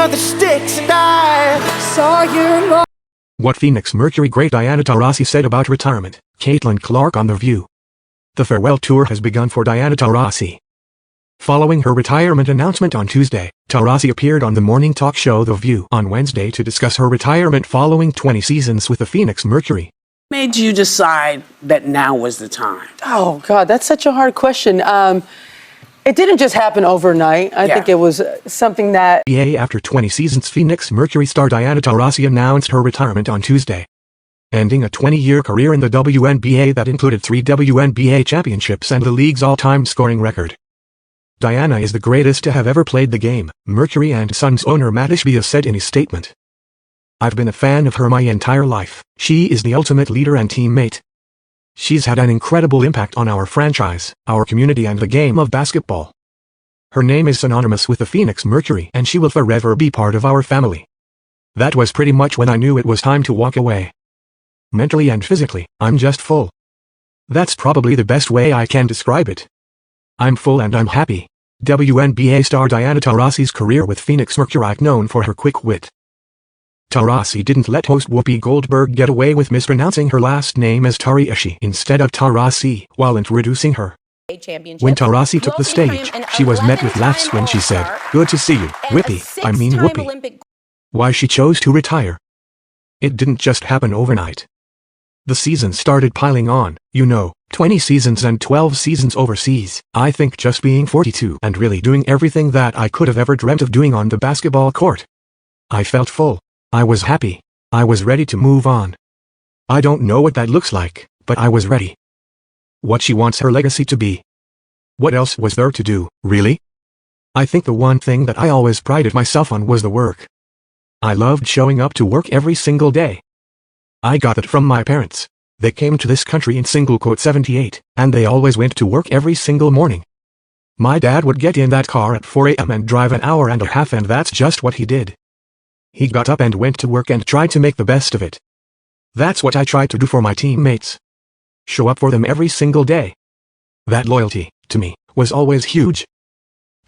of the sticks and I saw you. What Phoenix Mercury great Diana Taurasi said about retirement. Caitlin Clark on The View. The farewell tour has begun for Diana Taurasi. Following her retirement announcement on Tuesday, Taurasi appeared on the morning talk show The View on Wednesday to discuss her retirement following 20 seasons with the Phoenix Mercury. Made you decide that now was the time? Oh, God, that's such a hard question. It didn't just happen overnight. I think it was something that... After 20 seasons, Phoenix Mercury star Diana Taurasi announced her retirement on Tuesday, ending a 20-year career in the WNBA that included 3 WNBA championships and the league's all-time scoring record. Diana is the greatest to have ever played the game, Mercury and Sons owner Matt Ishbia said in his statement. I've been a fan of her my entire life. She is the ultimate leader and teammate. She's had an incredible impact on our franchise, our community and the game of basketball. Her name is synonymous with the Phoenix Mercury and she will forever be part of our family. That was pretty much when I knew it was time to walk away. Mentally and physically, I'm just full. That's probably the best way I can describe it. I'm full and I'm happy. WNBA star Diana Taurasi's career with Phoenix Mercury, known for her quick wit. Taurasi didn't let host Whoopi Goldberg get away with mispronouncing her last name as Taurasi instead of Taurasi while introducing her. When Taurasi took the stage, she was met with laughs when she said, "Good to see you, Whoopi, I mean Whoopi." Why she chose to retire? It didn't just happen overnight. The seasons started piling on, 20 seasons and 12 seasons overseas. I think just being 42 and really doing everything that I could have ever dreamt of doing on the basketball court. I felt full. I was happy. I was ready to move on. I don't know what that looks like, but I was ready. What she wants her legacy to be. What else was there to do, really? I think the one thing that I always prided myself on was the work. I loved showing up to work every single day. I got that from my parents. They came to this country in '78, and they always went to work every single morning. My dad would get in that car at 4 a.m. and drive an hour and a half, and that's just what he did. He got up and went to work and tried to make the best of it. That's what I tried to do for my teammates. Show up for them every single day. That loyalty, to me, was always huge.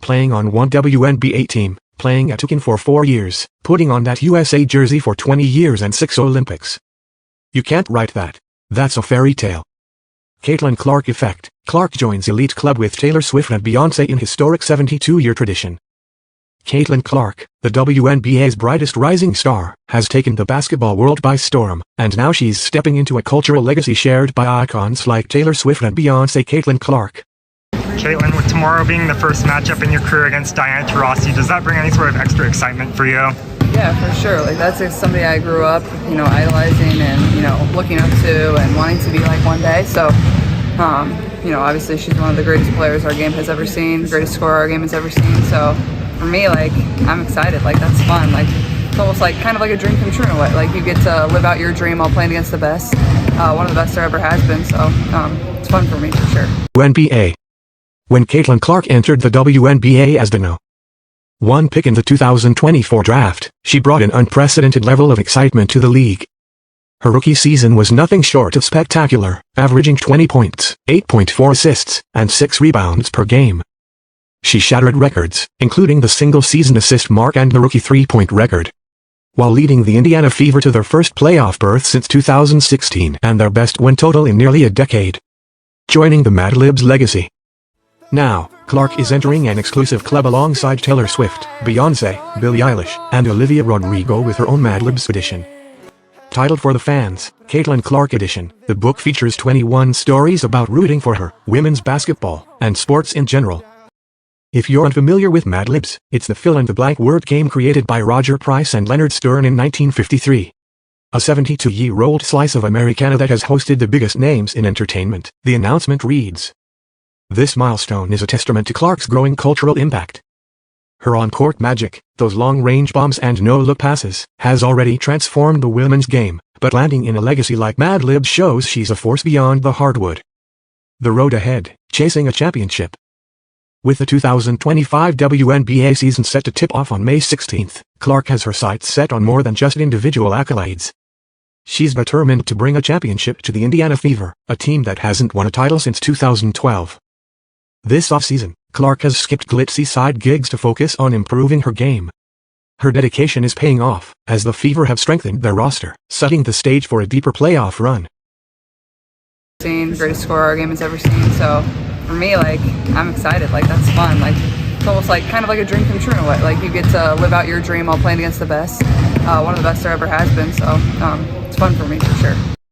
Playing on one WNBA team, playing at Tukin for 4 years, putting on that USA jersey for 20 years and 6 Olympics. You can't write that. That's a fairy tale. Caitlin Clark effect. Clark joins elite club with Taylor Swift and Beyoncé in historic 72-year tradition. Caitlin Clark, the WNBA's brightest rising star, has taken the basketball world by storm, and now she's stepping into a cultural legacy shared by icons like Taylor Swift and Beyoncé. Caitlin Clark. Caitlin, with tomorrow being the first matchup in your career against Diana Taurasi, does that bring any sort of extra excitement for you? Yeah, for sure. Like, that's somebody I grew up, idolizing and, looking up to and wanting to be like one day. So, obviously she's one of the greatest players our game has ever seen, greatest scorer our game has ever seen. So, for me, I'm excited. That's fun. It's almost kind of like a dream come true in a way. You get to live out your dream while playing against the best, one of the best there ever has been. So, it's fun for me for sure. WNBA. When Caitlin Clark entered the WNBA as the No. 1 pick in the 2024 draft, she brought an unprecedented level of excitement to the league. Her rookie season was nothing short of spectacular, averaging 20 points, 8.4 assists, and 6 rebounds per game. She shattered records, including the single-season assist mark and the rookie three-point record, while leading the Indiana Fever to their first playoff berth since 2016 and their best win total in nearly a decade. Joining the Mad Libs legacy. Now, Clark is entering an exclusive club alongside Taylor Swift, Beyoncé, Billie Eilish, and Olivia Rodrigo with her own Mad Libs edition. Titled For the Fans, Caitlin Clark Edition, the book features 21 stories about rooting for her, women's basketball, and sports in general. If you're unfamiliar with Mad Libs, it's the fill-in-the-blank word game created by Roger Price and Leonard Stern in 1953. A 72-year-old slice of Americana that has hosted the biggest names in entertainment, the announcement reads. This milestone is a testament to Clark's growing cultural impact. Her on-court magic, those long-range bombs and no-look passes, has already transformed the women's game, but landing in a legacy like Mad Libs shows she's a force beyond the hardwood. The road ahead, chasing a championship. With the 2025 WNBA season set to tip off on May 16th, Clark has her sights set on more than just individual accolades. She's determined to bring a championship to the Indiana Fever, a team that hasn't won a title since 2012. This offseason, Clark has skipped glitzy side gigs to focus on improving her game. Her dedication is paying off, as the Fever have strengthened their roster, setting the stage for a deeper playoff run. Greatest scorer our game has ever seen. So for me, like, I'm excited. Like, that's fun. Like, it's almost like kind of like a dream come true in a way. Like, you get to live out your dream while playing against the best, one of the best there ever has been. So it's fun for me for sure.